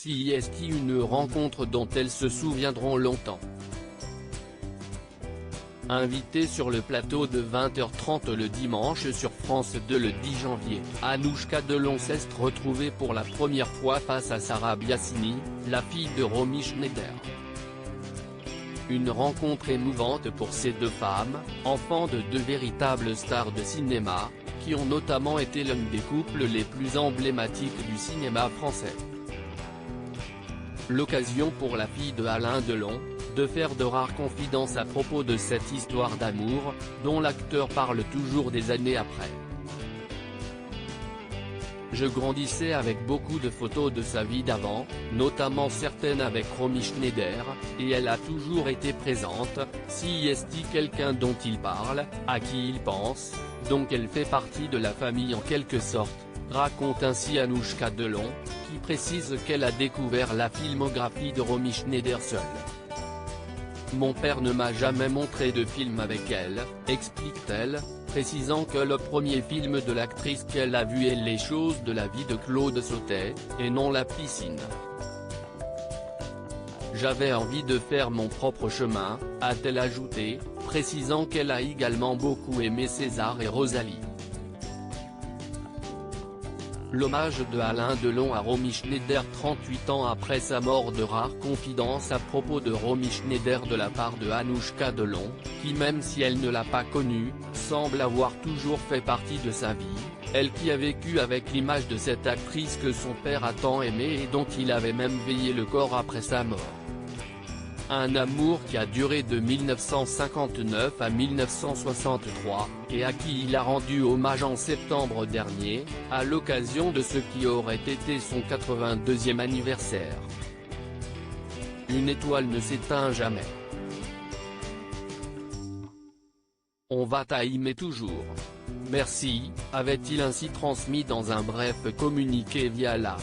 CIST, une rencontre dont elles se souviendront longtemps. Invitée sur le plateau de 20h30 le dimanche sur France 2 le 10 janvier, Anouchka Delon s'est retrouvée pour la première fois face à Sarah Biasini, la fille de Romy Schneider. Une rencontre émouvante pour ces deux femmes, enfants de deux véritables stars de cinéma, qui ont notamment été l'un des couples les plus emblématiques du cinéma français. L'occasion pour la fille de Alain Delon, de faire de rares confidences à propos de cette histoire d'amour, dont l'acteur parle toujours des années après. Je grandissais avec beaucoup de photos de sa vie d'avant, notamment certaines avec Romy Schneider, et elle a toujours été présente, CIST, quelqu'un dont il parle, à qui il pense, donc elle fait partie de la famille en quelque sorte, raconte ainsi Anouchka Delon, qui précise qu'elle a découvert la filmographie de Romy Schneider seule. Mon père ne m'a jamais montré de film avec elle, explique-t-elle, précisant que le premier film de l'actrice qu'elle a vu est Les choses de la vie de Claude Sautet, et non La piscine. J'avais envie de faire mon propre chemin, a-t-elle ajouté, précisant qu'elle a également beaucoup aimé César et Rosalie. L'hommage de Alain Delon à Romy Schneider 38 ans après sa mort, de rares confidences à propos de Romy Schneider de la part de Anouchka Delon, qui même si elle ne l'a pas connue, semble avoir toujours fait partie de sa vie, elle qui a vécu avec l'image de cette actrice que son père a tant aimée et dont il avait même veillé le corps après sa mort. Un amour qui a duré de 1959 à 1963, et à qui il a rendu hommage en septembre dernier, à l'occasion de ce qui aurait été son 82e anniversaire. Une étoile ne s'éteint jamais. On va t'aimer toujours. Merci, avait-il ainsi transmis dans un bref communiqué via la